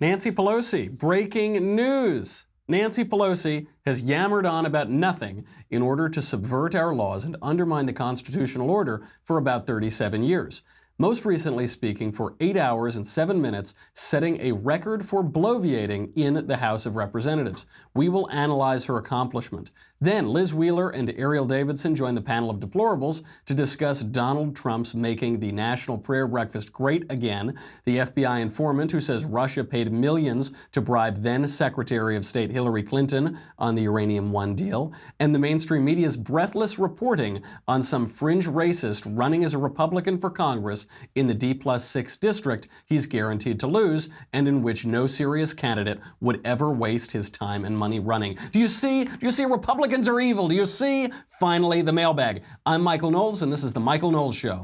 Nancy Pelosi, breaking news. Nancy Pelosi has yammered on about nothing in order to subvert our laws and undermine the constitutional order for about 37 years. Most recently speaking for 8 hours and 7 minutes, setting a record for bloviating in the House of Representatives. We will analyze her accomplishment. Then Liz Wheeler and Erielle Davidson join the panel of deplorables to discuss Donald Trump's making the National Prayer Breakfast great again, the FBI informant who says Russia paid millions to bribe then Secretary of State Hillary Clinton on the Uranium One deal, and the mainstream media's breathless reporting on some fringe racist running as a Republican for Congress in the D+6 district he's guaranteed to lose, and in which no serious candidate would ever waste his time and money running. Do you see Republicans are evil? Do you see? Finally, the mailbag. I'm Michael Knowles, and this is The Michael Knowles Show.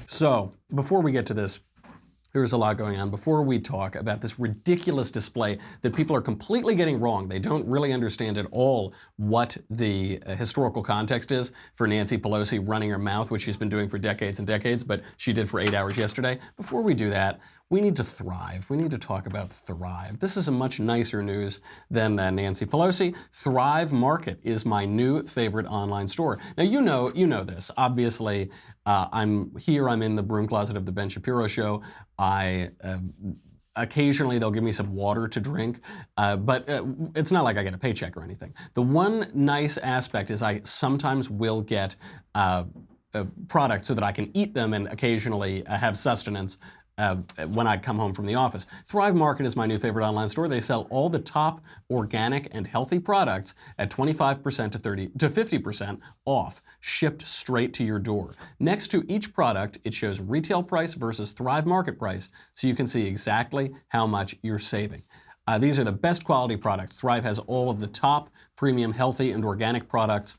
So, before we get to this, there's a lot going on. Before we talk about this ridiculous display that people are completely getting wrong, they don't really understand at all what the historical context is for Nancy Pelosi running her mouth, which she's been doing for decades and decades, but she did for 8 hours yesterday. Before we do that, we need to thrive. We need to talk about Thrive. This is a much nicer news than Nancy Pelosi. Thrive Market is my new favorite online store. Now, you know this. Obviously, I'm in the broom closet of the Ben Shapiro Show. Occasionally they'll give me some water to drink, but it's not like I get a paycheck or anything. The one nice aspect is I sometimes will get products so that I can eat them and occasionally have sustenance when I come home from the office. Thrive Market is my new favorite online store. They sell all the top organic and healthy products at 25% to 50% off, shipped straight to your door. Next to each product, it shows retail price versus Thrive Market price, so you can see exactly how much you're saving. These are the best quality products. Thrive has all of the top premium healthy and organic products.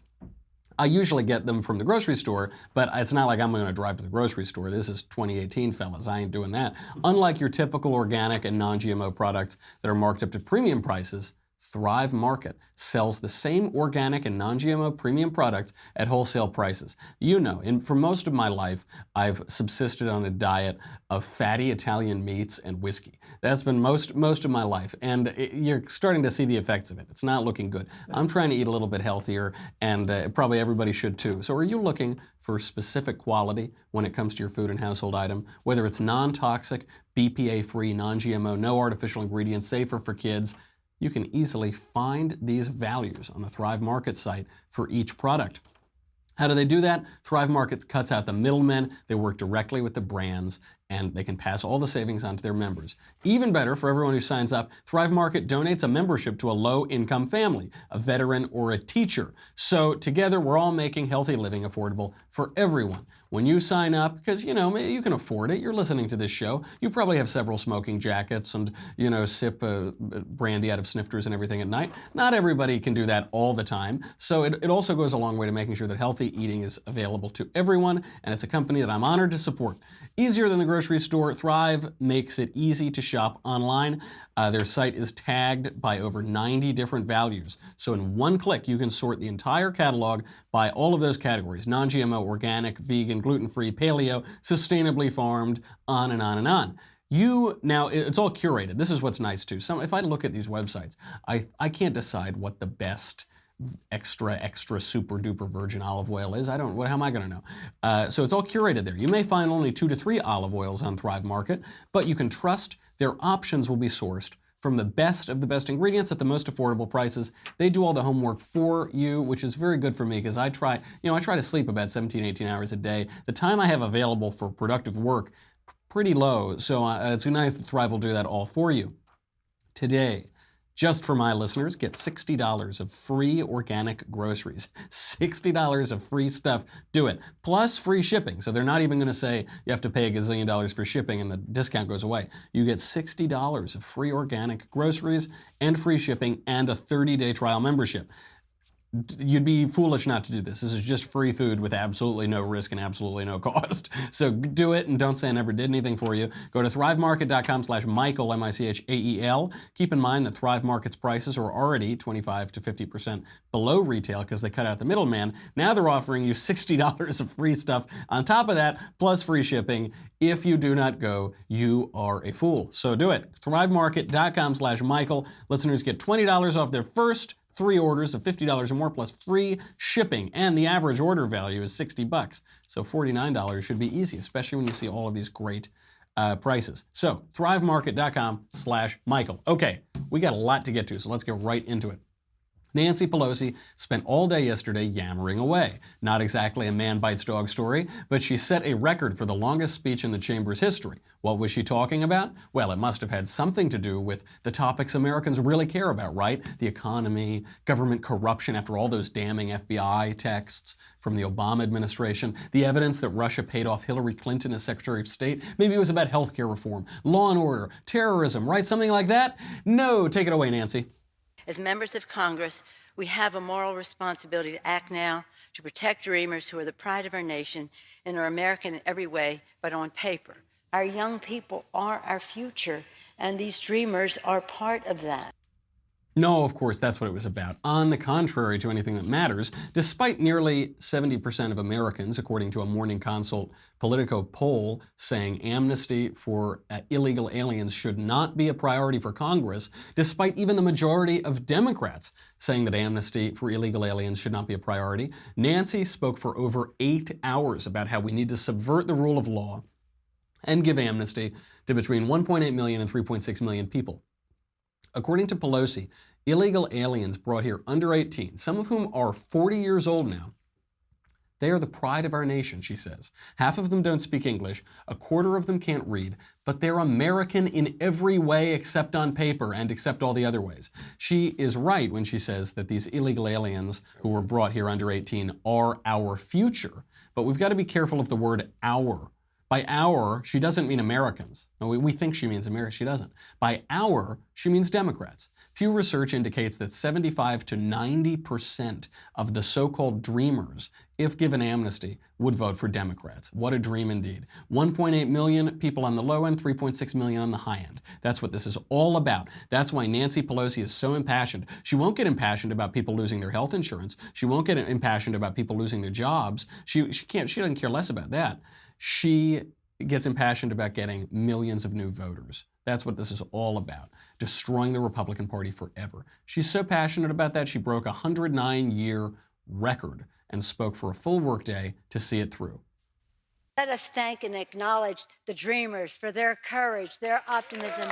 I usually get them from the grocery store, but it's not like I'm going to drive to the grocery store. This is 2018, fellas. I ain't doing that. Unlike your typical organic and non-GMO products that are marked up to premium prices, Thrive Market sells the same organic and non-GMO premium products at wholesale prices. You know, for most of my life, I've subsisted on a diet of fatty Italian meats and whiskey. That's been most of my life, and you're starting to see the effects of it. It's not looking good. I'm trying to eat a little bit healthier, and probably everybody should too. So are you looking for specific quality when it comes to your food and household item? Whether it's non-toxic, BPA-free, non-GMO, no artificial ingredients, safer for kids, you can easily find these values on the Thrive Market site for each product. How do they do that? Thrive Market cuts out the middlemen. They work directly with the brands, and they can pass all the savings on to their members. Even better, for everyone who signs up, Thrive Market donates a membership to a low-income family, a veteran, or a teacher. So together, we're all making healthy living affordable for everyone. When you sign up, because, you know, you can afford it, you're listening to this show, you probably have several smoking jackets and, you know, sip brandy out of snifters and everything at night. Not everybody can do that all the time. So it also goes a long way to making sure that healthy eating is available to everyone, and it's a company that I'm honored to support. Easier than the grocery store, Thrive makes it easy to shop online. Their site is tagged by over 90 different values. So in one click, you can sort the entire catalog by all of those categories: non-GMO, organic, vegan, gluten-free, paleo, sustainably farmed, on and on and on. Now, it's all curated. This is what's nice too. If I look at these websites, I can't decide what the best extra super duper virgin olive oil is. How am I going to know? So it's all curated there. You may find only 2 to 3 olive oils on Thrive Market, but you can trust their options will be sourced from the best of the best ingredients at the most affordable prices. They do all the homework for you, which is very good for me because I try to sleep about 17, 18 hours a day. The time I have available for productive work, pretty low. So it's nice that Thrive will do that all for you. Today, just for my listeners, get $60 of free organic groceries. $60 of free stuff. Do it. Plus free shipping. So they're not even going to say you have to pay $1 gazillion for shipping and the discount goes away. You get $60 of free organic groceries and free shipping and a 30-day trial membership. You'd be foolish not to do this. This is just free food with absolutely no risk and absolutely no cost. So do it and don't say I never did anything for you. Go to thrivemarket.com/Michael, M-I-C-H-A-E-L. Keep in mind that Thrive Market's prices are already 25 to 50% below retail because they cut out the middleman. Now they're offering you $60 of free stuff on top of that, plus free shipping. If you do not go, you are a fool. So do it. thrivemarket.com/Michael. Listeners get $20 off their first 3 orders of $50 or more plus free shipping, and the average order value is $60. So $49 should be easy, especially when you see all of these great prices. So thrivemarket.com/Michael. Okay, we got a lot to get to, so let's get right into it. Nancy Pelosi spent all day yesterday yammering away. Not exactly a man bites dog story, but she set a record for the longest speech in the chamber's history. What was she talking about? Well, it must have had something to do with the topics Americans really care about, right? The economy, government corruption after all those damning FBI texts from the Obama administration, the evidence that Russia paid off Hillary Clinton as Secretary of State. Maybe it was about healthcare reform, law and order, terrorism, right? Something like that? No, take it away, Nancy. As members of Congress, we have a moral responsibility to act now to protect dreamers who are the pride of our nation and are American in every way, but on paper. Our young people are our future, and these dreamers are part of that. No, of course, that's what it was about. On the contrary to anything that matters, despite nearly 70% of Americans, according to a Morning Consult Politico poll, saying amnesty for illegal aliens should not be a priority for Congress, despite even the majority of Democrats saying that amnesty for illegal aliens should not be a priority, Nancy spoke for over 8 hours about how we need to subvert the rule of law and give amnesty to between 1.8 million and 3.6 million people. According to Pelosi, illegal aliens brought here under 18, some of whom are 40 years old now, they are the pride of our nation, she says. Half of them don't speak English, a quarter of them can't read, but they're American in every way except on paper and except all the other ways. She is right when she says that these illegal aliens who were brought here under 18 are our future, but we've got to be careful of the word our. By our, she doesn't mean Americans. No, we think she means America. She doesn't. By our, she means Democrats. Pew Research indicates that 75 to 90% of the so-called dreamers, if given amnesty, would vote for Democrats. What a dream indeed. 1.8 million people on the low end, 3.6 million on the high end. That's what this is all about. That's why Nancy Pelosi is so impassioned. She won't get impassioned about people losing their health insurance. She won't get impassioned about people losing their jobs. She doesn't care less about that. She gets impassioned about getting millions of new voters. That's what this is all about, destroying the Republican Party forever. She's so passionate about that, she broke a 109-year record and spoke for a full workday to see it through. Let us thank and acknowledge the dreamers for their courage, their optimism,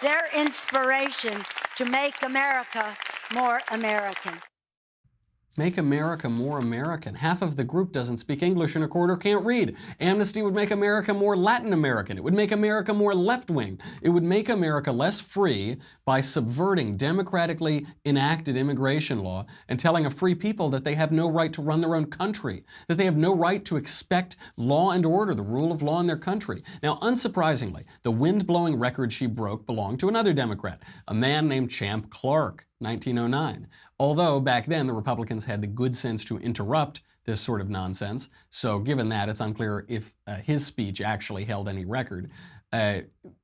their inspiration to make America more American. Make America more American. Half of the group doesn't speak English and a quarter can't read. Amnesty would make America more Latin American. It would make America more left-wing. It would make America less free by subverting democratically enacted immigration law and telling a free people that they have no right to run their own country, that they have no right to expect law and order, the rule of law in their country. Now, unsurprisingly, the wind-blowing record she broke belonged to another Democrat, a man named Champ Clark, 1909. Although back then the Republicans had the good sense to interrupt this sort of nonsense, so given that, it's unclear if his speech actually held any record.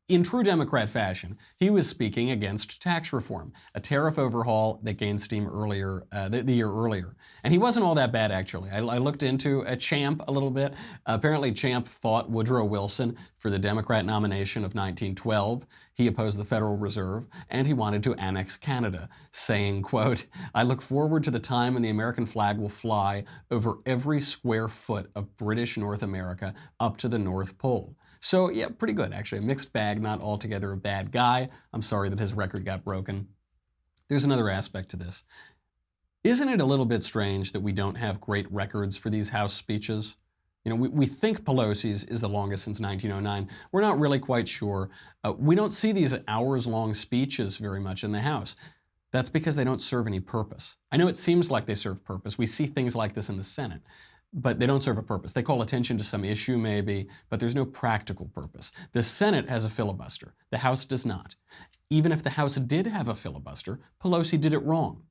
In true Democrat fashion, he was speaking against tax reform, a tariff overhaul that gained steam earlier, the year earlier. And he wasn't all that bad, actually. I looked into Champ a little bit. Apparently, Champ fought Woodrow Wilson for the Democrat nomination of 1912. He opposed the Federal Reserve, and he wanted to annex Canada, saying, quote, "I look forward to the time when the American flag will fly over every square foot of British North America up to the North Pole." So yeah, pretty good actually. A mixed bag, not altogether a bad guy. I'm sorry that his record got broken. There's another aspect to this. Isn't it a little bit strange that we don't have great records for these House speeches? You know, we think Pelosi's is the longest since 1909. We're not really quite sure. We don't see these hours-long speeches very much in the House. That's because they don't serve any purpose. I know it seems like they serve purpose. We see things like this in the Senate, but they don't serve a purpose. They call attention to some issue maybe, but there's no practical purpose. The Senate has a filibuster. The House does not. Even if the House did have a filibuster, Pelosi did it wrong.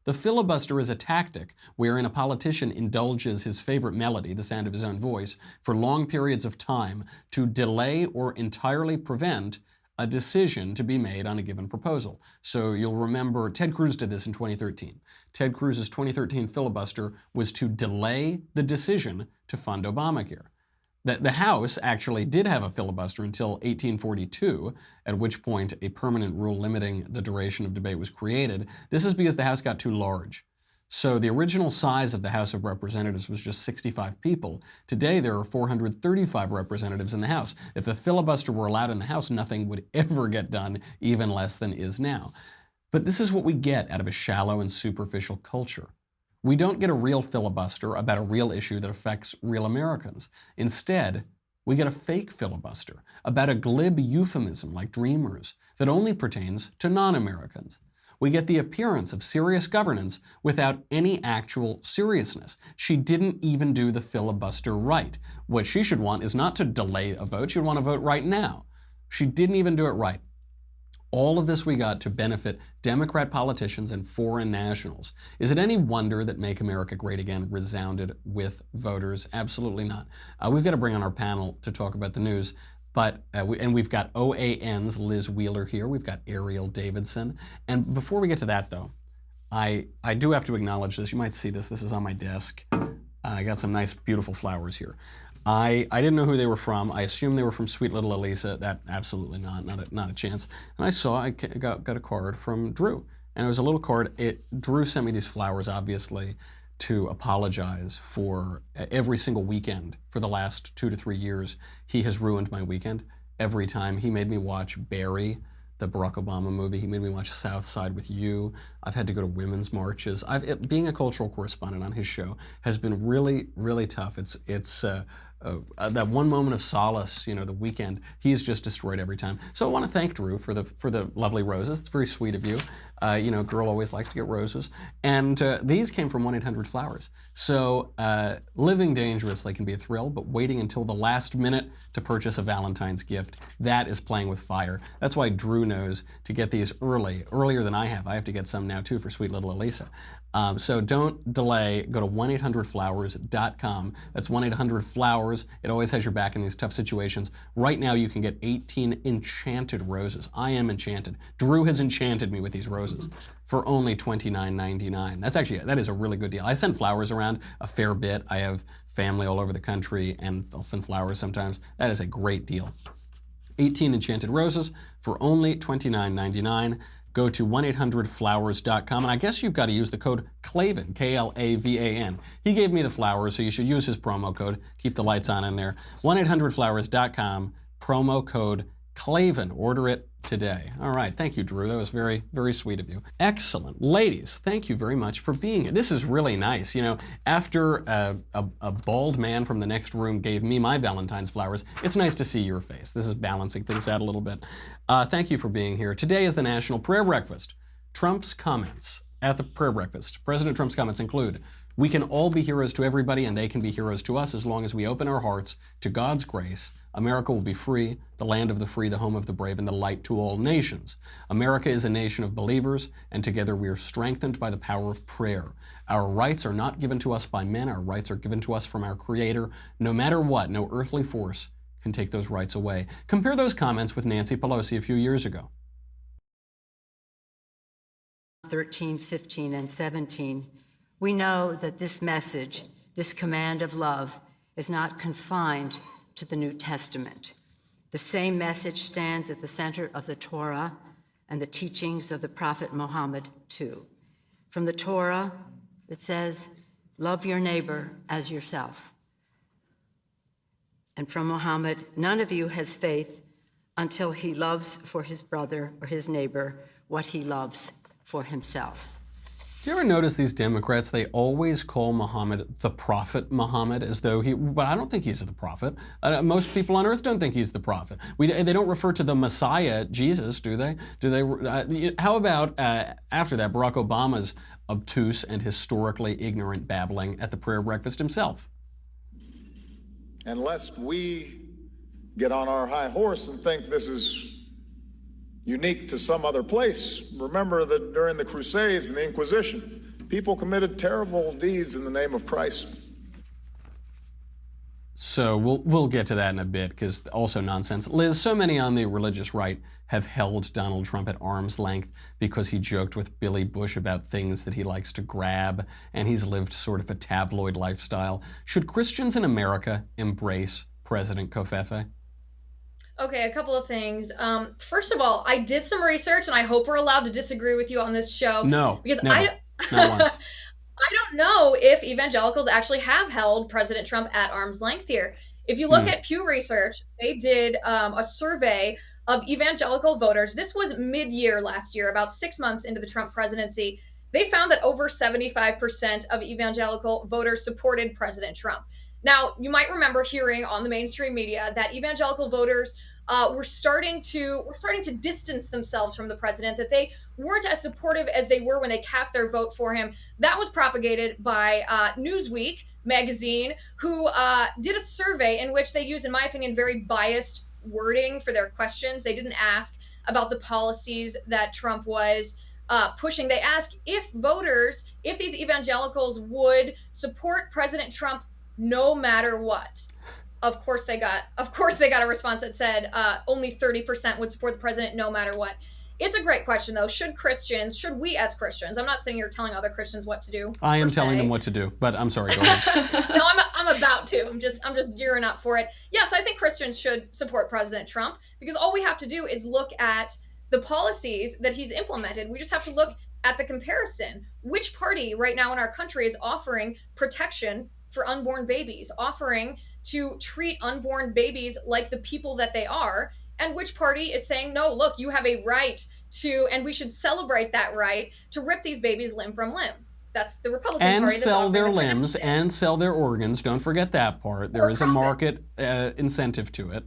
The filibuster is a tactic wherein a politician indulges his favorite melody, the sound of his own voice, for long periods of time to delay or entirely prevent a decision to be made on a given proposal. So you'll remember Ted Cruz did this in 2013. Ted Cruz's 2013 filibuster was to delay the decision to fund Obamacare. The House actually did have a filibuster until 1842, at which point a permanent rule limiting the duration of debate was created. This is because the House got too large. So the original size of the House of Representatives was just 65 people. Today there are 435 representatives in the House. If the filibuster were allowed in the House, nothing would ever get done, even less than is now. But this is what we get out of a shallow and superficial culture. We don't get a real filibuster about a real issue that affects real Americans. Instead, we get a fake filibuster about a glib euphemism like dreamers that only pertains to non-Americans. We get the appearance of serious governance without any actual seriousness. She didn't even do the filibuster right. What she should want is not to delay a vote, she'd want to vote right now. She didn't even do it right. All of this we got to benefit Democrat politicians and foreign nationals. Is it any wonder that Make America Great Again resounded with voters? Absolutely not. We've got to bring on our panel to talk about the news. But we've got OAN's Liz Wheeler here. We've got Erielle Davidson. And before we get to that, though, I do have to acknowledge this. You might see this. This is on my desk. I got some nice, beautiful flowers here. I didn't know who they were from. I assumed they were from sweet little Elisa. That absolutely not a chance. And I got a card from Drew, and it was a little card. Drew sent me these flowers, obviously, to apologize for every single weekend for the last 2 to 3 years. He has ruined my weekend every time. He made me watch Barry, the Barack Obama movie. He made me watch South Side with You. I've had to go to women's marches. Being a cultural correspondent on his show has been really, really tough. It's that one moment of solace, the weekend, he's just destroyed every time. So I want to thank Drew for the lovely roses. It's very sweet of you. A girl always likes to get roses. And these came from 1-800-Flowers. So living dangerously can be a thrill, but waiting until the last minute to purchase a Valentine's gift, that is playing with fire. That's why Drew knows to get these earlier than I have. I have to get some now too for sweet little Elisa. So don't delay. Go to 1-800-Flowers.com. That's 1-800-Flowers. It always has your back in these tough situations. Right now you can get 18 enchanted roses. I am enchanted. Drew has enchanted me with these roses for only $29.99. That is a really good deal. I send flowers around a fair bit. I have family all over the country and I'll send flowers sometimes. That is a great deal. 18 enchanted roses for only $29.99. Go to 1-800-Flowers.com, and I guess you've got to use the code Klavan, K-L-A-V-A-N. He gave me the flowers, so you should use his promo code. Keep the lights on in there. 1-800-Flowers.com, promo code Klavan. Order it today. All right, thank you, Drew. That was very, very sweet of you. Excellent. Ladies, thank you very much for being here. This is really nice. After a bald man from the next room gave me my Valentine's flowers, it's nice to see your face. This is balancing things out a little bit. Thank you for being here. Today is the National Prayer Breakfast. Trump's comments at the prayer breakfast. President Trump's comments include, "We can all be heroes to everybody and they can be heroes to us as long as we open our hearts to God's grace. America will be free, the land of the free, the home of the brave, and the light to all nations. America is a nation of believers, and together we are strengthened by the power of prayer. Our rights are not given to us by men, our rights are given to us from our Creator. No matter what, no earthly force can take those rights away." Compare those comments with Nancy Pelosi a few years ago. 13, 15, and 17, we know that this message, this command of love, is not confined to the New Testament. The same message stands at the center of the Torah and the teachings of the prophet Muhammad too. From the Torah, it says, "Love your neighbor as yourself." And from Muhammad, "None of you has faith until he loves for his brother or his neighbor what he loves for himself." Do you ever notice these Democrats, they always call Muhammad the prophet Muhammad as though but I don't think he's the prophet. Most people on earth don't think he's the prophet. They don't refer to the Messiah, Jesus, do they? How about, after that, Barack Obama's obtuse and historically ignorant babbling at the prayer breakfast himself? And lest we get on our high horse and think this is unique to some other place, remember that during the Crusades and the Inquisition, people committed terrible deeds in the name of Christ. So we'll get to that in a bit, because also nonsense. Liz, so many on the religious right have held Donald Trump at arm's length because he joked with Billy Bush about things that he likes to grab, and he's lived sort of a tabloid lifestyle. Should Christians in America embrace President Covfefe? Okay, a couple of things. First of all, I did some research, and I hope we're allowed to disagree with you on this show. No, because never. Not once. I don't know if evangelicals actually have held President Trump at arm's length here. If you look at Pew Research, they did a survey of evangelical voters. This was mid-year last year, about 6 months into the Trump presidency. They found that over 75% of evangelical voters supported President Trump. Now, you might remember hearing on the mainstream media that evangelical voters were starting to distance themselves from the president, that they weren't as supportive as they were when they cast their vote for him. That was propagated by Newsweek magazine, who did a survey in which they used, in my opinion, very biased wording for their questions. They didn't ask about the policies that Trump was pushing. They asked if these evangelicals would support President Trump no matter what. Of course they got a response that said only 30% would support the president no matter what. It's a great question, though. Should we as Christians, I'm not sitting here telling other Christians what to do. I am telling them what to do, but I'm sorry, go ahead. No, I'm about to. I'm just gearing up for it. Yes, I think Christians should support President Trump, because all we have to do is look at the policies that he's implemented. We just have to look at the comparison. Which party right now in our country is offering protection for unborn babies, offering to treat unborn babies like the people that they are, and which party is saying, no, look, you have a right to, and we should celebrate that right, to rip these babies limb from limb. That's the Republican Party. And sell their limbs and sell their organs. Don't forget that part. There is a market incentive to it.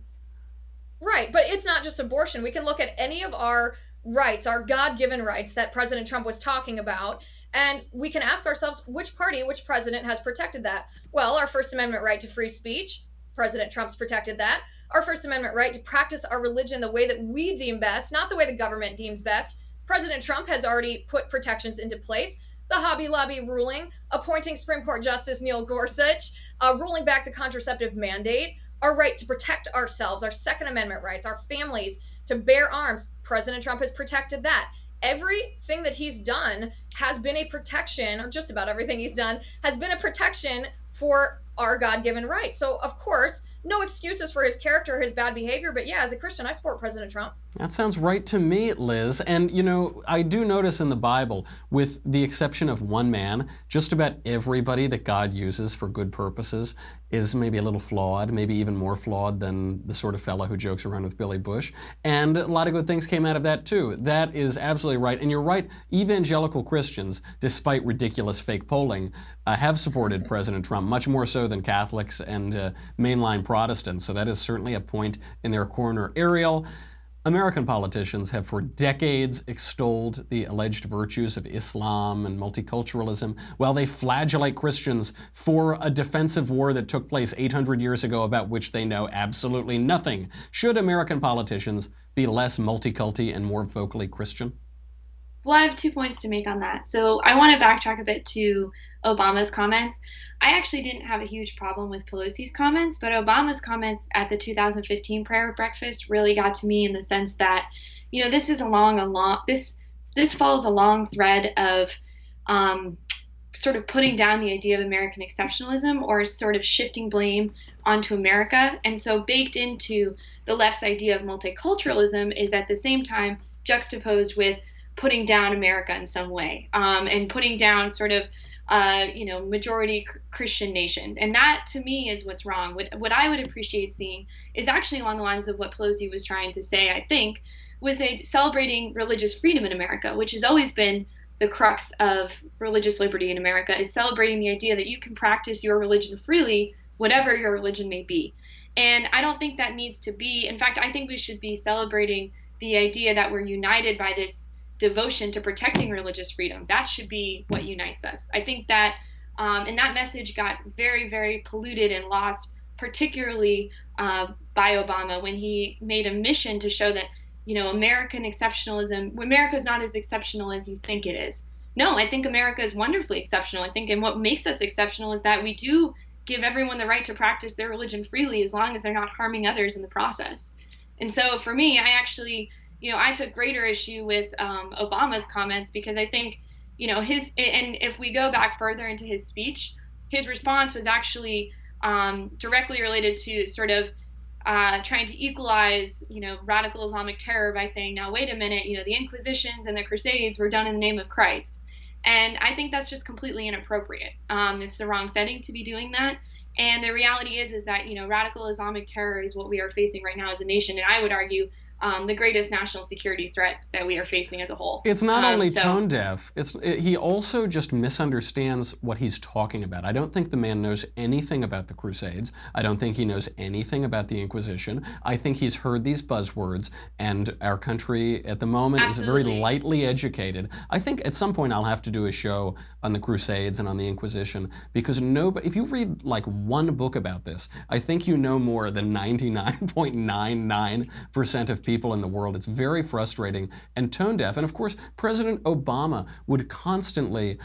Right, but it's not just abortion. We can look at any of our rights, our God-given rights that President Trump was talking about, and we can ask ourselves, which president has protected that? Well, our First Amendment right to free speech, President Trump's protected that. Our First Amendment right to practice our religion the way that we deem best, not the way the government deems best. President Trump has already put protections into place. The Hobby Lobby ruling, appointing Supreme Court Justice Neil Gorsuch, rolling back the contraceptive mandate, our right to protect ourselves, our Second Amendment rights, our families to bear arms. President Trump has protected that. Everything that he's done has been a protection, or just about everything he's done has been a protection for our God-given rights. So, of course, no excuses for his character, his bad behavior, but yeah, as a Christian, I support President Trump. That sounds right to me, Liz. And, you know, I do notice in the Bible, with the exception of one man, just about everybody that God uses for good purposes is maybe a little flawed, maybe even more flawed than the sort of fellow who jokes around with Billy Bush. And a lot of good things came out of that, too. That is absolutely right. And you're right, evangelical Christians, despite ridiculous fake polling, have supported President Trump, much more so than Catholics and mainline Protestants. So that is certainly a point in their corner. Erielle, American politicians have for decades extolled the alleged virtues of Islam and multiculturalism, while they flagellate Christians for a defensive war that took place 800 years ago about which they know absolutely nothing. Should American politicians be less multiculti and more vocally Christian? Well, I have 2 points to make on that. So I want to backtrack a bit to Obama's comments. I actually didn't have a huge problem with Pelosi's comments, but Obama's comments at the 2015 prayer breakfast really got to me in the sense that, you know, this is this follows a long thread of sort of putting down the idea of American exceptionalism, or sort of shifting blame onto America. And so baked into the left's idea of multiculturalism is at the same time juxtaposed with putting down America in some way, and putting down sort of, majority Christian nation. And that, to me, is what's wrong. What I would appreciate seeing is actually along the lines of what Pelosi was trying to say, I think, was celebrating religious freedom in America, which has always been the crux of religious liberty in America, is celebrating the idea that you can practice your religion freely, whatever your religion may be. And I don't think that needs to be, in fact, I think we should be celebrating the idea that we're united by this devotion to protecting religious freedom. That should be what unites us. I think that, and that message got very, very polluted and lost, particularly by Obama, when he made a mission to show that, you know, American exceptionalism, America is not as exceptional as you think it is. No, I think America is wonderfully exceptional. I think, and what makes us exceptional is that we do give everyone the right to practice their religion freely as long as they're not harming others in the process. And so for me, I actually, I took greater issue with Obama's comments because I think, and if we go back further into his speech, his response was actually directly related to sort of trying to equalize, radical Islamic terror by saying, now, wait a minute, the Inquisitions and the Crusades were done in the name of Christ. And I think that's just completely inappropriate. It's the wrong setting to be doing that. And the reality is that, radical Islamic terror is what we are facing right now as a nation. And I would argue the greatest national security threat that we are facing as a whole. It's not only tone deaf, he also just misunderstands what he's talking about. I don't think the man knows anything about the Crusades. I don't think he knows anything about the Inquisition. I think he's heard these buzzwords, and our country at the moment is very lightly educated. I think at some point I'll have to do a show on the Crusades and on the Inquisition, because if you read like one book about this, I think you know more than 99.99% of people in the world. It's very frustrating and tone deaf. And of course, President Obama would constantly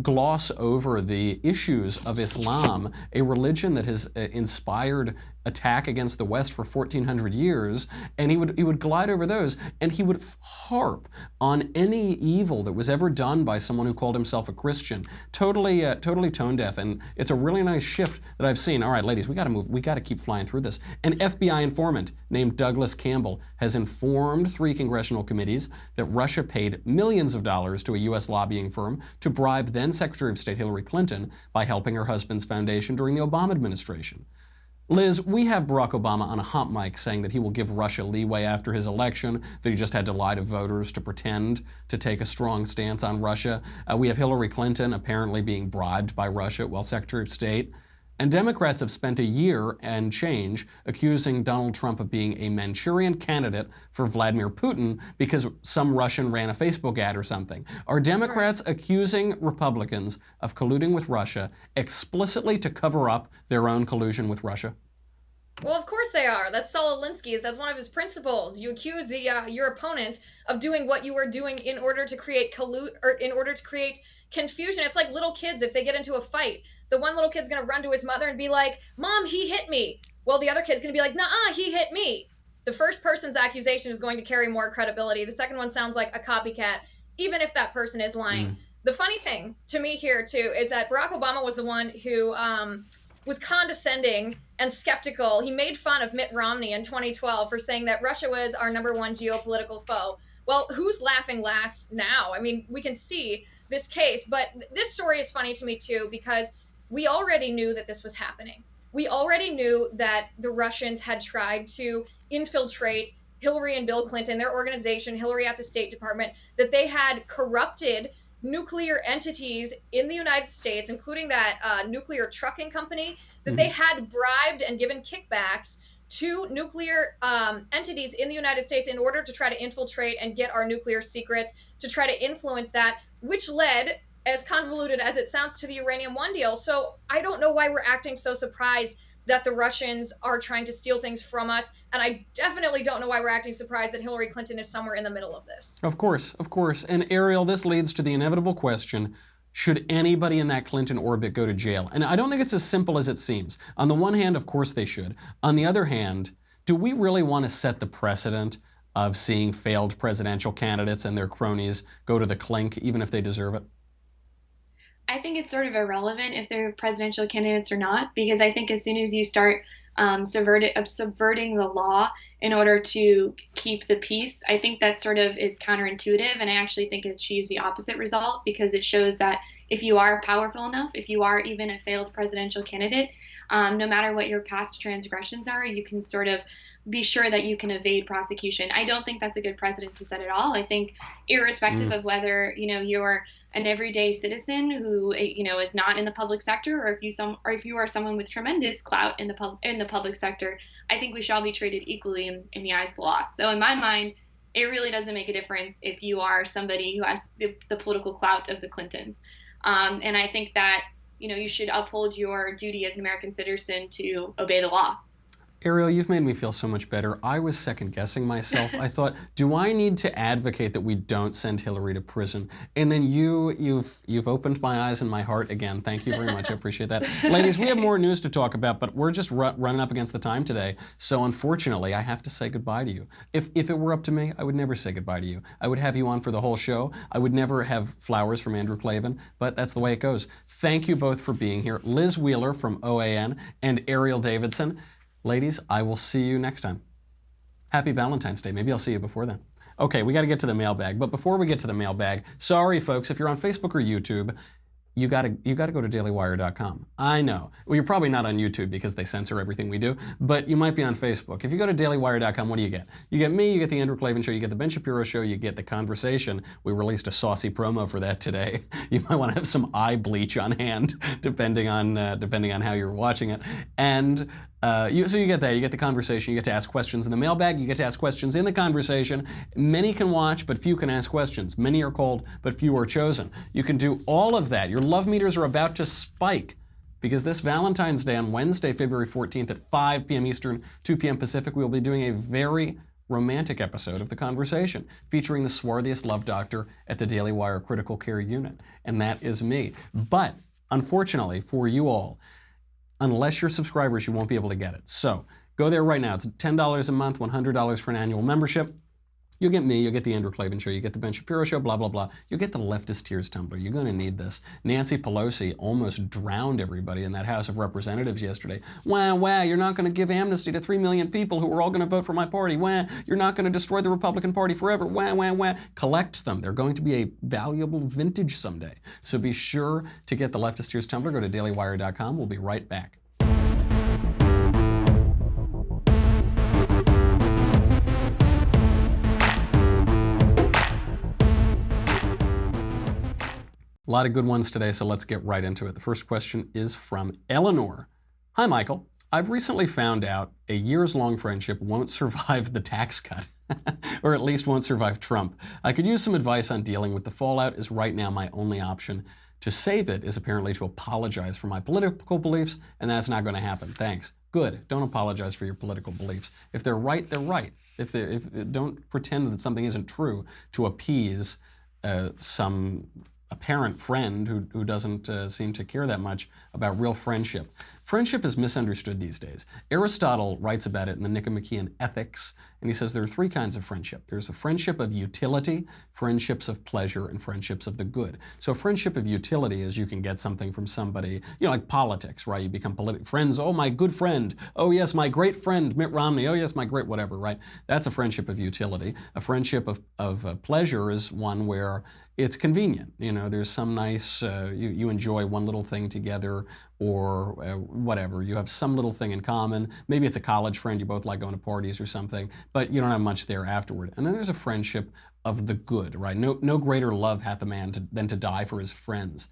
gloss over the issues of Islam, a religion that has inspired attack against the West for 1,400 years, and he would glide over those, and he would harp on any evil that was ever done by someone who called himself a Christian. Totally tone deaf, and it's a really nice shift that I've seen. All right, ladies, we got to move. We got to keep flying through this. An FBI informant named Douglas Campbell has informed 3 congressional committees that Russia paid millions of dollars to a U.S. lobbying firm to bribe then Secretary of State Hillary Clinton by helping her husband's foundation during the Obama administration. Liz, we have Barack Obama on a hot mic saying that he will give Russia leeway after his election, that he just had to lie to voters to pretend to take a strong stance on Russia. We have Hillary Clinton apparently being bribed by Russia while Secretary of State. And Democrats have spent a year and change accusing Donald Trump of being a Manchurian candidate for Vladimir Putin because some Russian ran a Facebook ad or something. Are Democrats accusing Republicans of colluding with Russia explicitly to cover up their own collusion with Russia? Well, of course they are. That's Saul Alinsky's. That's one of his principles. You accuse your opponent of doing what you are doing in order to create confusion. It's like little kids if they get into a fight. The one little kid's going to run to his mother and be like, "Mom, he hit me." Well, the other kid's going to be like, "Nuh-uh, he hit me." The first person's accusation is going to carry more credibility. The second one sounds like a copycat, even if that person is lying. The funny thing to me here, too, is that Barack Obama was the one who was condescending and skeptical. He made fun of Mitt Romney in 2012 for saying that Russia was our #1 geopolitical foe. Well, who's laughing last now? I mean, we can see this case, but this story is funny to me, too, because we already knew that this was happening. We already knew that the Russians had tried to infiltrate Hillary and Bill Clinton, their organization, Hillary at the State Department, that they had corrupted nuclear entities in the United States, including that nuclear trucking company, that they had bribed and given kickbacks to nuclear entities in the United States in order to try to infiltrate and get our nuclear secrets, to try to influence that, which led, as convoluted as it sounds, to the Uranium One deal. So I don't know why we're acting so surprised that the Russians are trying to steal things from us. And I definitely don't know why we're acting surprised that Hillary Clinton is somewhere in the middle of this. Of course. And Erielle, this leads to the inevitable question, should anybody in that Clinton orbit go to jail? And I don't think it's as simple as it seems. On the one hand, of course they should. On the other hand, do we really want to set the precedent of seeing failed presidential candidates and their cronies go to the clink, even if they deserve it? I think it's sort of irrelevant if they're presidential candidates or not, because I think as soon as you start subverting the law in order to keep the peace, I think that sort of is counterintuitive, and I actually think it achieves the opposite result, because it shows that if you are powerful enough, if you are even a failed presidential candidate, no matter what your past transgressions are, you can sort of be sure that you can evade prosecution. I don't think that's a good precedent to set at all. I think irrespective of whether, you're an everyday citizen who, is not in the public sector, or if you are someone with tremendous clout in the public sector, I think we should all be treated equally in the eyes of the law. So in my mind, it really doesn't make a difference if you are somebody who has the political clout of the Clintons. And I think that, you should uphold your duty as an American citizen to obey the law. Arielle, you've made me feel so much better. I was second-guessing myself. I thought, do I need to advocate that we don't send Hillary to prison? And then you've opened my eyes and my heart again. Thank you very much. I appreciate that. Ladies, we have more news to talk about, but we're just running up against the time today. So unfortunately, I have to say goodbye to you. If it were up to me, I would never say goodbye to you. I would have you on for the whole show. I would never have flowers from Andrew Klavan, but that's the way it goes. Thank you both for being here. Liz Wheeler from OAN and Erielle Davidson. Ladies, I will see you next time. Happy Valentine's Day. Maybe I'll see you before then. Okay, we got to get to the mailbag. But before we get to the mailbag, sorry, folks, if you're on Facebook or YouTube, you got to go to dailywire.com. I know. Well, you're probably not on YouTube because they censor everything we do, but you might be on Facebook. If you go to dailywire.com, what do you get? You get me, you get the Andrew Klavan Show, you get the Ben Shapiro Show, you get the Conversation. We released a saucy promo for that today. You might want to have some eye bleach on hand, depending on how you're watching it. And so you get that, you get the Conversation, you get to ask questions in the mailbag, you get to ask questions in the Conversation. Many can watch, but few can ask questions. Many are called, but few are chosen. You can do all of that. Your love meters are about to spike because this Valentine's Day on Wednesday, February 14th at 5 p.m. Eastern, 2 p.m. Pacific, we'll be doing a very romantic episode of The Conversation featuring the swarthiest love doctor at the Daily Wire Critical Care Unit, and that is me. But unfortunately for you all, unless you're subscribers, you won't be able to get it. So go there right now. It's $10 a month, $100 for an annual membership. You'll get me, you'll get the Andrew Klavan Show, you get the Ben Shapiro Show, blah, blah, blah. You'll get the Leftist Tears Tumbler. You're going to need this. Nancy Pelosi almost drowned everybody in that House of Representatives yesterday. Wah, you're not going to give amnesty to 3 million people who are all going to vote for my party. Wah, you're not going to destroy the Republican Party forever. Wah. Collect them. They're going to be a valuable vintage someday. So be sure to get the Leftist Tears Tumbler. Go to dailywire.com. We'll be right back. A lot of good ones today, so let's get right into it. The first question is from Eleanor. Hi, Michael. I've recently found out a years-long friendship won't survive the tax cut, or at least won't survive Trump. I could use some advice on dealing with the fallout, as right now my only option to save it is apparently to apologize for my political beliefs, and that's not going to happen. Thanks. Good. Don't apologize for your political beliefs. If they're right, they're right. Don't pretend that something isn't true to appease some apparent friend who doesn't seem to care that much about real friendship. Friendship is misunderstood these days. Aristotle writes about it in the Nicomachean Ethics, and he says there are 3 kinds of friendship. There's a friendship of utility, friendships of pleasure, and friendships of the good. So a friendship of utility is you can get something from somebody, like politics, right? You become friends. Oh, my good friend. Oh, yes, my great friend, Mitt Romney. Oh, yes, my great whatever, right? That's a friendship of utility. A friendship of pleasure is one where it's convenient. There's some nice, you enjoy one little thing together or whatever. You have some little thing in common. Maybe it's a college friend. You both like going to parties or something, but you don't have much there afterward. And then there's a friendship of the good, right? No greater love hath a man than to die for his friends.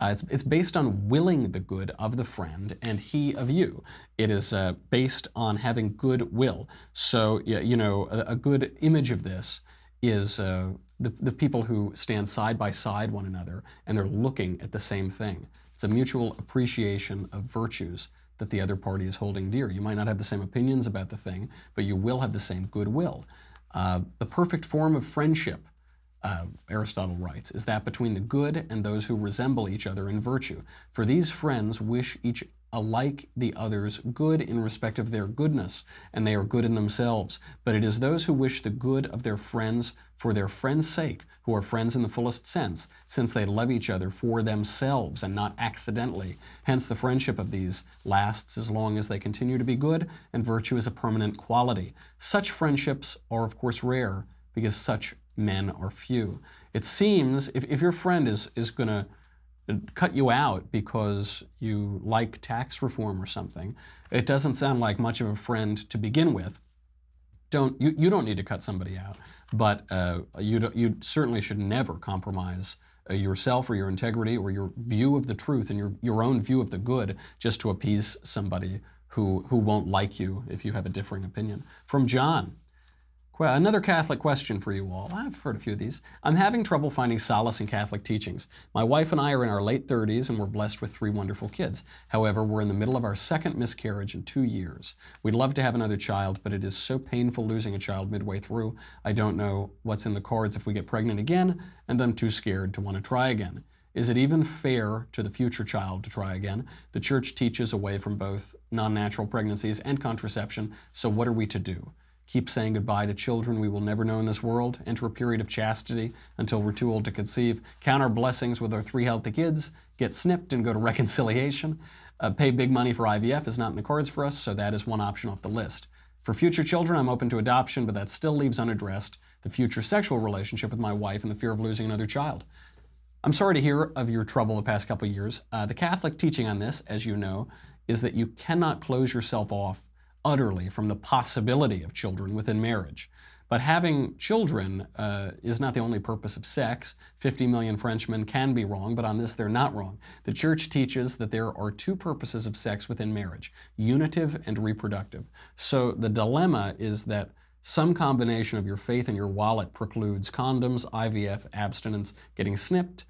It's based on willing the good of the friend and he of you. It is based on having good will. So, a good image of this is the people who stand side by side one another and they're looking at the same thing. It's a mutual appreciation of virtues that the other party is holding dear. You might not have the same opinions about the thing, but you will have the same goodwill. The perfect form of friendship, Aristotle writes, is that between the good and those who resemble each other in virtue. For these friends wish each alike the others good in respect of their goodness, and they are good in themselves. But it is those who wish the good of their friends for their friends' sake, who are friends in the fullest sense, since they love each other for themselves and not accidentally. Hence the friendship of these lasts as long as they continue to be good, and virtue is a permanent quality. Such friendships are of course rare, because such men are few. It seems, if your friend is going to cut you out because you like tax reform or something, it doesn't sound like much of a friend to begin with. You don't need to cut somebody out, but you certainly should never compromise yourself or your integrity or your view of the truth and your own view of the good just to appease somebody who won't like you if you have a differing opinion. From John. Another Catholic question for you all. I've heard a few of these. I'm having trouble finding solace in Catholic teachings. My wife and I are in our late 30s and we're blessed with 3 wonderful kids. However, we're in the middle of our 2nd miscarriage in 2 years. We'd love to have another child, but it is so painful losing a child midway through. I don't know what's in the cards if we get pregnant again, and I'm too scared to want to try again. Is it even fair to the future child to try again? The church teaches away from both non-natural pregnancies and contraception, so what are we to do? Keep saying goodbye to children we will never know in this world, enter a period of chastity until we're too old to conceive, count our blessings with our 3 healthy kids, get snipped and go to reconciliation. Pay big money for IVF is not in the cards for us, so that is one option off the list. For future children, I'm open to adoption, but that still leaves unaddressed the future sexual relationship with my wife and the fear of losing another child. I'm sorry to hear of your trouble the past couple of years. The Catholic teaching on this, as you know, is that you cannot close yourself off utterly from the possibility of children within marriage. But having children is not the only purpose of sex. 50 million Frenchmen can be wrong, but on this they're not wrong. The Church teaches that there are 2 purposes of sex within marriage, unitive and reproductive. So the dilemma is that some combination of your faith and your wallet precludes condoms, IVF, abstinence, getting snipped,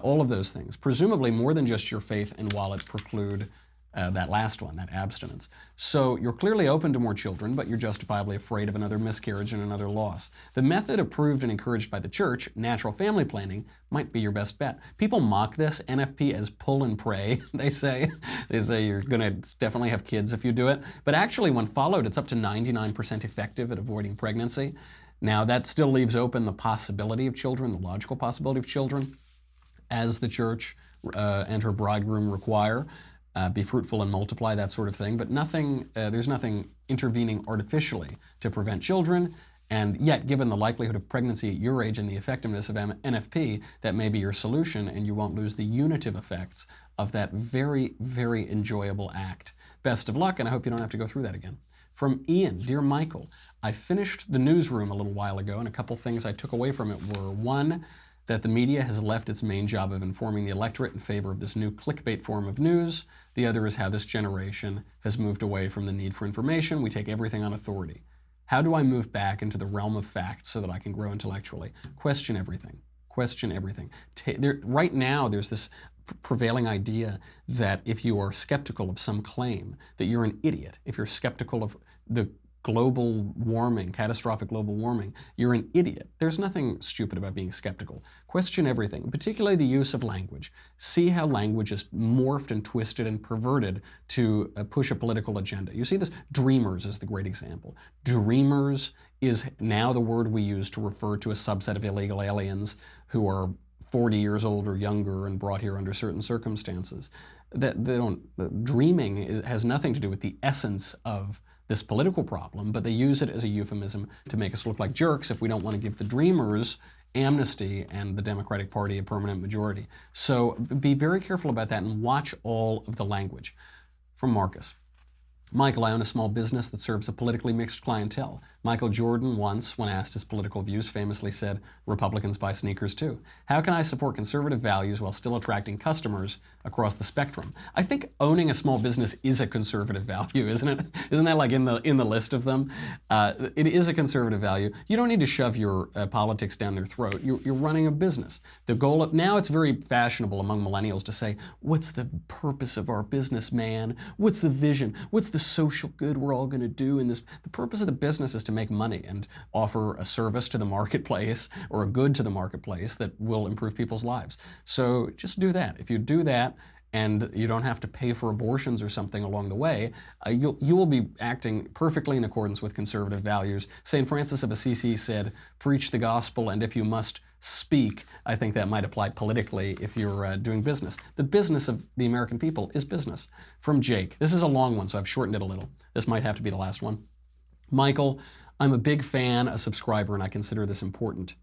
all of those things. Presumably more than just your faith and wallet preclude that last one, that abstinence. So you're clearly open to more children, but you're justifiably afraid of another miscarriage and another loss. The method approved and encouraged by the Church, natural family planning, might be your best bet. People mock this NFP as pull and pray, they say. They say you're gonna definitely have kids if you do it. But actually, when followed, it's up to 99% effective at avoiding pregnancy. Now, that still leaves open the possibility of children, the logical possibility of children, as the Church and her bridegroom require. Be fruitful and multiply, that sort of thing. But nothing, there's nothing intervening artificially to prevent children. And yet, given the likelihood of pregnancy at your age and the effectiveness of NFP, that may be your solution, and you won't lose the unitive effects of that very, very enjoyable act. Best of luck, and I hope you don't have to go through that again. From Ian, Dear Michael, I finished The Newsroom a little while ago, and a couple things I took away from it were, 1, that the media has left its main job of informing the electorate in favor of this new clickbait form of news. The other is how this generation has moved away from the need for information. We take everything on authority. How do I move back into the realm of facts so that I can grow intellectually? Question everything. Question everything. Right now, there's this prevailing idea that if you are skeptical of some claim, that you're an idiot. If you're skeptical of the global warming, catastrophic global warming, you're an idiot. There's nothing stupid about being skeptical. Question everything, particularly the use of language. See how language is morphed and twisted and perverted to push a political agenda. You see this? Dreamers is the great example. Dreamers is now the word we use to refer to a subset of illegal aliens who are 40 years old or younger and brought here under certain circumstances. Dreaming has nothing to do with the essence of this political problem, but they use it as a euphemism to make us look like jerks if we don't want to give the Dreamers amnesty and the Democratic Party a permanent majority. So be very careful about that and watch all of the language. From Marcus. Michael, I own a small business that serves a politically mixed clientele. Michael Jordan once, when asked his political views, famously said, Republicans buy sneakers too. How can I support conservative values while still attracting customers across the spectrum? I think owning a small business is a conservative value, isn't it? Isn't that like in the list of them? It is a conservative value. You don't need to shove your politics down their throat. You're running a business. The goal of, now it's very fashionable among millennials to say, what's the purpose of our business, man? What's the vision? What's the social good we're all going to do in this? The purpose of the business is to make money and offer a service to the marketplace or a good to the marketplace that will improve people's lives. So just do that. If you do that and you don't have to pay for abortions or something along the way, you will be acting perfectly in accordance with conservative values. St. Francis of Assisi said, preach the gospel, and if you must speak, I think that might apply politically if you're doing business. The business of the American people is business. From Jake. This is a long one, so I've shortened it a little. This might have to be the last one. Michael, I'm a big fan, a subscriber, and I consider this important.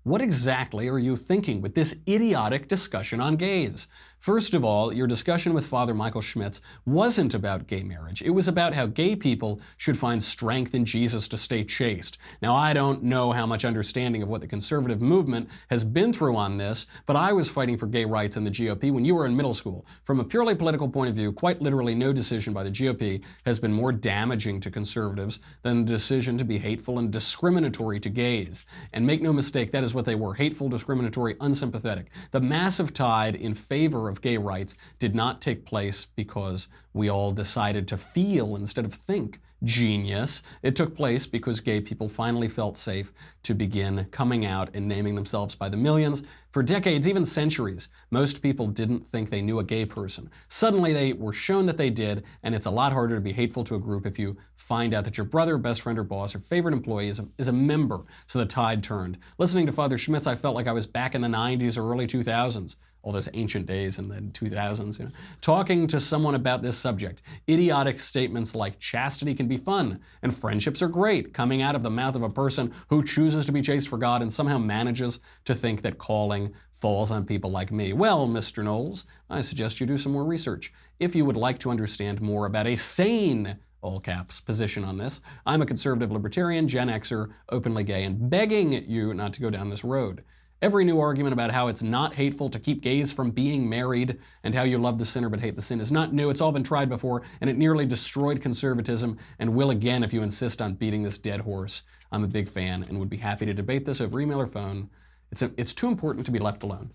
What exactly are you thinking with this idiotic discussion on gays? First of all, your discussion with Father Michael Schmitz wasn't about gay marriage. It was about how gay people should find strength in Jesus to stay chaste. Now, I don't know how much understanding of what the conservative movement has been through on this, but I was fighting for gay rights in the GOP when you were in middle school. From a purely political point of view, quite literally no decision by the GOP has been more damaging to conservatives than the decision to be hateful and discriminatory to gays. And make no mistake, that is what they were: hateful, discriminatory, unsympathetic. The massive tide in favor of gay rights did not take place because we all decided to feel instead of think. Genius. It took place because gay people finally felt safe to begin coming out and naming themselves by the millions. For decades, even centuries, most people didn't think they knew a gay person. Suddenly they were shown that they did, and it's a lot harder to be hateful to a group if you find out that your brother, best friend, or boss, or favorite employee is a member. So the tide turned. Listening to Father Schmitz, I felt like I was back in the 90s or early 2000s. All those ancient days in the 2000s, talking to someone about this subject. Idiotic statements like chastity can be fun and friendships are great, coming out of the mouth of a person who chooses to be chaste for God and somehow manages to think that calling falls on people like me. Well, Mr. Knowles, I suggest you do some more research. If you would like to understand more about a sane, all caps, position on this, I'm a conservative libertarian, Gen Xer, openly gay, and begging you not to go down this road. Every new argument about how it's not hateful to keep gays from being married and how you love the sinner but hate the sin is not new. It's all been tried before, and it nearly destroyed conservatism and will again if you insist on beating this dead horse. I'm a big fan and would be happy to debate this over email or phone. It's too important to be left alone.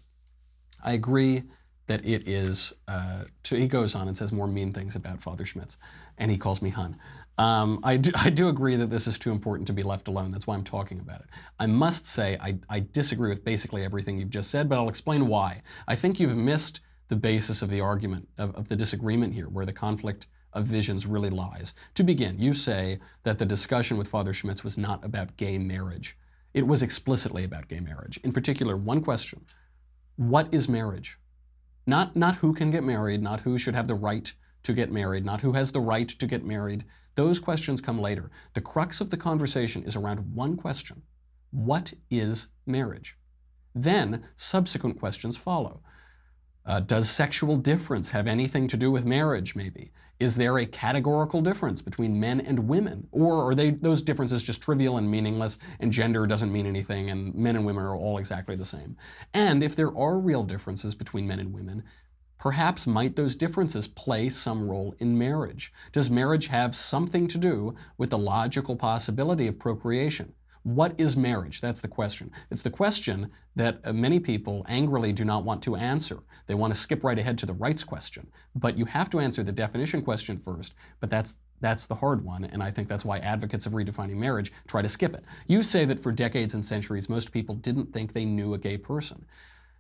I agree that it is, he goes on and says more mean things about Father Schmitz, and he calls me Hun. I do agree that this is too important to be left alone. That's why I'm talking about it. I must say I disagree with basically everything you've just said, but I'll explain why. I think you've missed the basis of the argument, of the disagreement here, where the conflict of visions really lies. To begin, you say that the discussion with Father Schmitz was not about gay marriage. It was explicitly about gay marriage. In particular, one question: what is marriage? Not who can get married, not who should have the right to get married, not who has the right to get married. Those questions come later. The crux of the conversation is around one question: what is marriage? Then subsequent questions follow. Does sexual difference have anything to do with marriage, maybe? Is there a categorical difference between men and women? Or are those differences just trivial and meaningless, and gender doesn't mean anything, and men and women are all exactly the same? And if there are real differences between men and women, perhaps might those differences play some role in marriage? Does marriage have something to do with the logical possibility of procreation? What is marriage? That's the question. It's the question that many people angrily do not want to answer. They want to skip right ahead to the rights question. But you have to answer the definition question first, but that's the hard one, and I think that's why advocates of redefining marriage try to skip it. You say that for decades and centuries, most people didn't think they knew a gay person.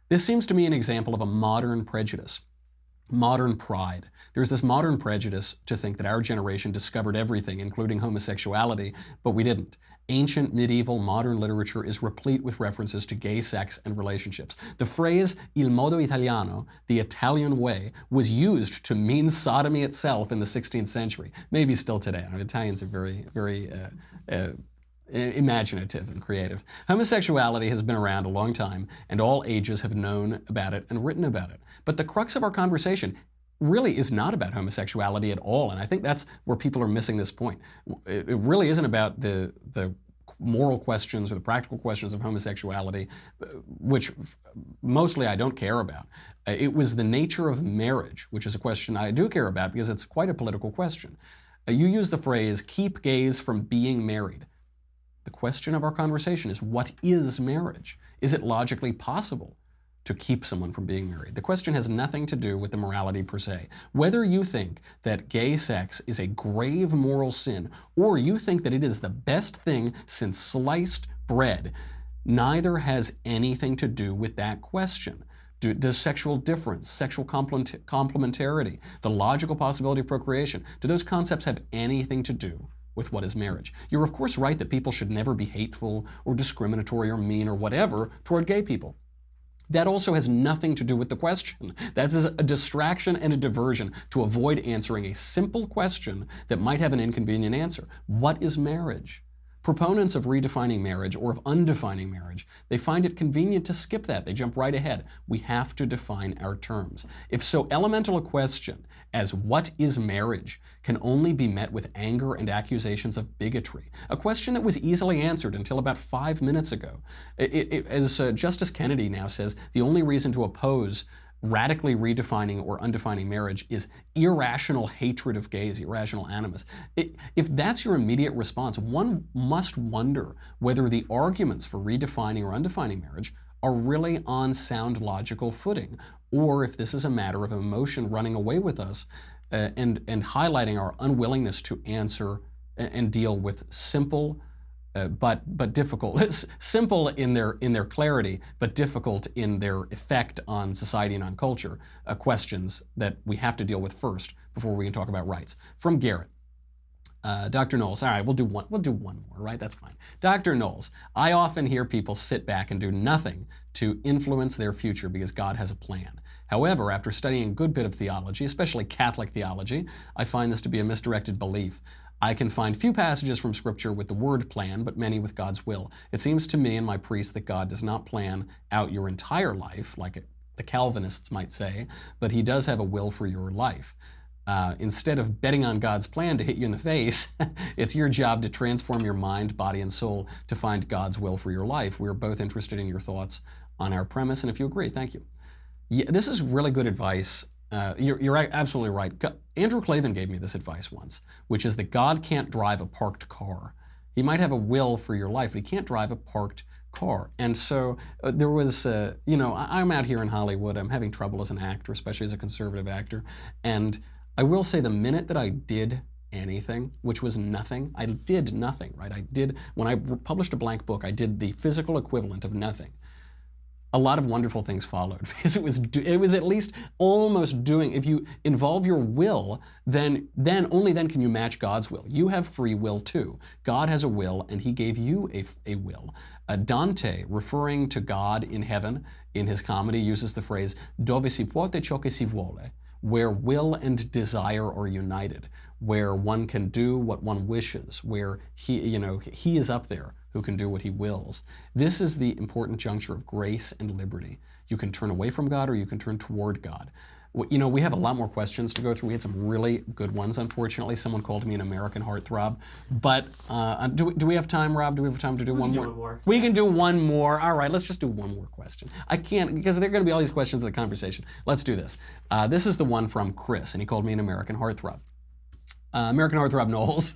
This seems to me an example of a modern prejudice. Modern pride. There's this modern prejudice to think that our generation discovered everything, including homosexuality, but we didn't. Ancient, medieval, modern literature is replete with references to gay sex and relationships. The phrase il modo italiano, the Italian way, was used to mean sodomy itself in the 16th century, maybe still today. I mean, Italians are very, very imaginative and creative. Homosexuality has been around a long time, and all ages have known about it and written about it. But the crux of our conversation really is not about homosexuality at all, and I think that's where people are missing this point. It really isn't about the moral questions or the practical questions of homosexuality, which mostly I don't care about. It was the nature of marriage, which is a question I do care about because it's quite a political question. You use the phrase, keep gays from being married. The question of our conversation is, what is marriage? Is it logically possible to keep someone from being married? The question has nothing to do with the morality per se. Whether you think that gay sex is a grave moral sin, or you think that it is the best thing since sliced bread, neither has anything to do with that question. Does sexual difference, sexual complementarity, the logical possibility of procreation, do those concepts have anything to do with what is marriage? You're of course right that people should never be hateful or discriminatory or mean or whatever toward gay people. That also has nothing to do with the question. That's a distraction and a diversion to avoid answering a simple question that might have an inconvenient answer. What is marriage? Proponents of redefining marriage or of undefining marriage, they find it convenient to skip that. They jump right ahead. We have to define our terms. If so elemental a question as what is marriage can only be met with anger and accusations of bigotry, a question that was easily answered until about 5 minutes ago. As Justice Kennedy now says, the only reason to oppose radically redefining or undefining marriage is irrational hatred of gays, irrational animus. If that's your immediate response, one must wonder whether the arguments for redefining or undefining marriage are really on sound logical footing, or if this is a matter of emotion running away with us and highlighting our unwillingness to answer and deal with simple but difficult, simple in their clarity, but difficult in their effect on society and on culture, questions that we have to deal with first before we can talk about rights. From Garrett. Dr. Knowles, all right, we'll do one more, right? That's fine. Dr. Knowles, I often hear people sit back and do nothing to influence their future because God has a plan. However, after studying a good bit of theology, especially Catholic theology, I find this to be a misdirected belief. I can find few passages from Scripture with the word plan, but many with God's will. It seems to me and my priest that God does not plan out your entire life, like the Calvinists might say, but He does have a will for your life. Instead of betting on God's plan to hit you in the face, it's your job to transform your mind, body, and soul to find God's will for your life. We're both interested in your thoughts on our premise, and if you agree, thank you. Yeah, this is really good advice. You're absolutely right. Andrew Klavan gave me this advice once, which is that God can't drive a parked car. He might have a will for your life, but He can't drive a parked car. And so there was, I'm out here in Hollywood. I'm having trouble as an actor, especially as a conservative actor. And I will say the minute that I did anything, which was nothing, I did nothing, right? When I published a blank book, I did the physical equivalent of nothing. A lot of wonderful things followed because it was at least almost doing. If you involve your will, then only then can you match God's will. You have free will too. God has a will, and He gave you a will. Dante, referring to God in heaven in his comedy, uses the phrase "dove si può ciò che si vuole," where will and desire are united, where one can do what one wishes, where He is up there who can do what He wills. This is the important juncture of grace and liberty. You can turn away from God or you can turn toward God. We have a lot more questions to go through. We had some really good ones, unfortunately. Someone called me an American heartthrob. But do we have time, Rob? Do we have time to do one more? We can do one more. All right, let's just do one more question. I can't, because there are going to be all these questions in the conversation. Let's do this. This is the one from Chris, and he called me an American heartthrob. American heartthrob Knowles.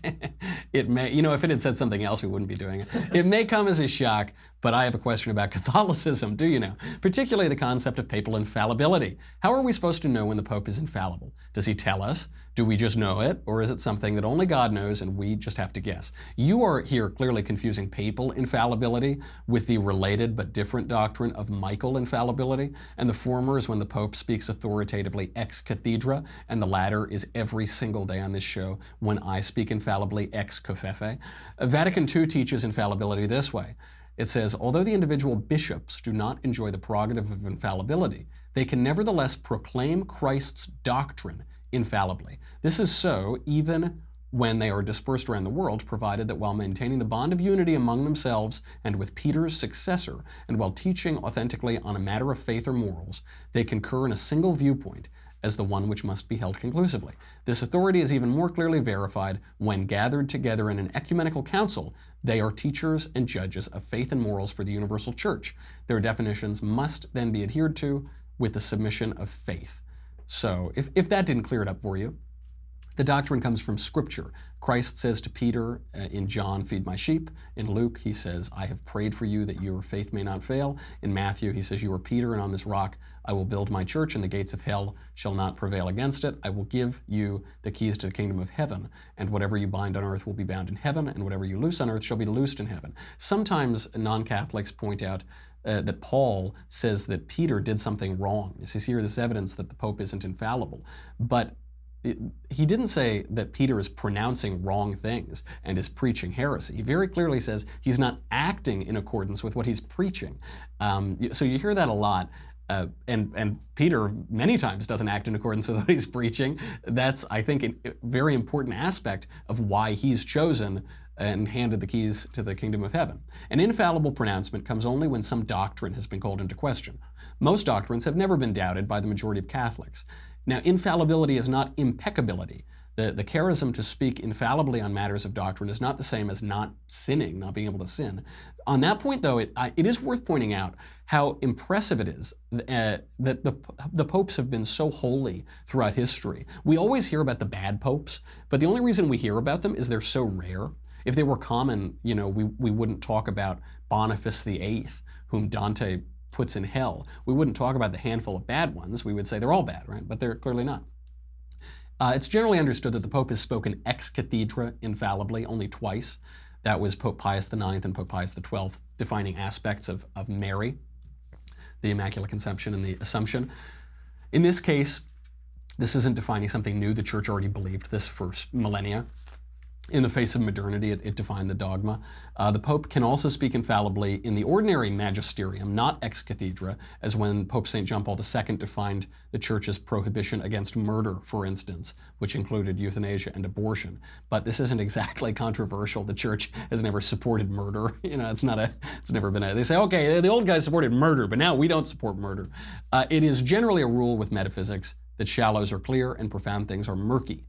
It may, if it had said something else, we wouldn't be doing it. It may come as a shock, but I have a question about Catholicism, do you know? Particularly the concept of papal infallibility. How are we supposed to know when the Pope is infallible? Does he tell us? Do we just know it? Or is it something that only God knows and we just have to guess? You are here clearly confusing papal infallibility with the related but different doctrine of Michael infallibility. And the former is when the Pope speaks authoritatively ex cathedra, and the latter is every single day on this show when I speak infallibly ex cofefe. Vatican II teaches infallibility this way. It says, although the individual bishops do not enjoy the prerogative of infallibility, they can nevertheless proclaim Christ's doctrine infallibly. This is so even when they are dispersed around the world, provided that while maintaining the bond of unity among themselves and with Peter's successor, and while teaching authentically on a matter of faith or morals, they concur in a single viewpoint as the one which must be held conclusively. This authority is even more clearly verified when gathered together in an ecumenical council. They are teachers and judges of faith and morals for the universal church. Their definitions must then be adhered to with the submission of faith. So if that didn't clear it up for you, the doctrine comes from Scripture. Christ says to Peter in John, feed my sheep. In Luke, he says, I have prayed for you that your faith may not fail. In Matthew, he says, you are Peter, and on this rock I will build my church, and the gates of hell shall not prevail against it. I will give you the keys to the kingdom of heaven, and whatever you bind on earth will be bound in heaven, and whatever you loose on earth shall be loosed in heaven. Sometimes non-Catholics point out that Paul says that Peter did something wrong. This is here this evidence that the Pope isn't infallible. But he didn't say that Peter is pronouncing wrong things and is preaching heresy. He very clearly says he's not acting in accordance with what he's preaching. So you hear that a lot. And Peter many times doesn't act in accordance with what he's preaching. That's, I think, a very important aspect of why he's chosen and handed the keys to the kingdom of heaven. An infallible pronouncement comes only when some doctrine has been called into question. Most doctrines have never been doubted by the majority of Catholics. Now, infallibility is not impeccability. The charism to speak infallibly on matters of doctrine is not the same as not sinning, not being able to sin. On that point, though, it is worth pointing out how impressive it is that the popes have been so holy throughout history. We always hear about the bad popes, but the only reason we hear about them is they're so rare. If they were common, you know, we wouldn't talk about Boniface VIII, whom Dante puts in hell. We wouldn't talk about the handful of bad ones. We would say they're all bad, right? But they're clearly not. It's generally understood that the Pope has spoken ex cathedra infallibly only twice. That was Pope Pius IX and Pope Pius XII, defining aspects of Mary, the Immaculate Conception and the Assumption. In this case, this isn't defining something new. The Church already believed this for millennia. In the face of modernity, it defined the dogma. The Pope can also speak infallibly in the ordinary magisterium, not ex cathedra, as when Pope St. John Paul II defined the Church's prohibition against murder, for instance, which included euthanasia and abortion. But this isn't exactly controversial. The Church has never supported murder. You know, it's never been they say, okay, the old guys supported murder, but now we don't support murder. It is generally a rule with metaphysics that shallows are clear and profound things are murky.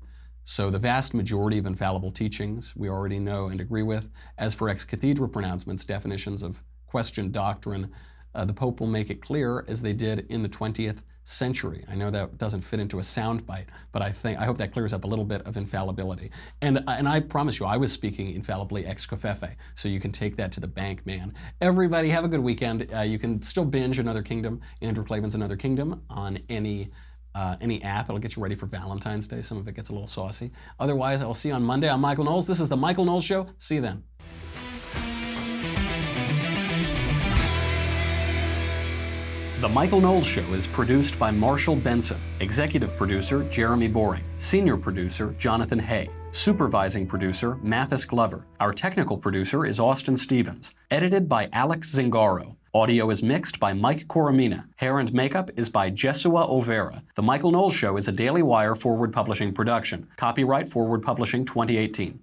So the vast majority of infallible teachings we already know and agree with. As for ex cathedra pronouncements, definitions of questioned doctrine, the Pope will make it clear as they did in the 20th century. I know that doesn't fit into a soundbite, but I hope that clears up a little bit of infallibility. And I promise you, I was speaking infallibly ex cofefe, so you can take that to the bank, man. Everybody, have a good weekend. You can still binge Another Kingdom, Andrew Klavan's Another Kingdom, on any app. It'll get you ready for Valentine's Day. Some of it gets a little saucy. Otherwise, I'll see you on Monday. I'm Michael Knowles. This is The Michael Knowles Show. See you then. The Michael Knowles Show is produced by Marshall Benson, executive producer Jeremy Boring, senior producer Jonathan Hay, supervising producer Mathis Glover. Our technical producer is Austin Stevens, edited by Alex Zingaro. Audio is mixed by Mike Coromina. Hair and makeup is by Jesua Olvera. The Michael Knowles Show is a Daily Wire Forward Publishing production. Copyright Forward Publishing 2018.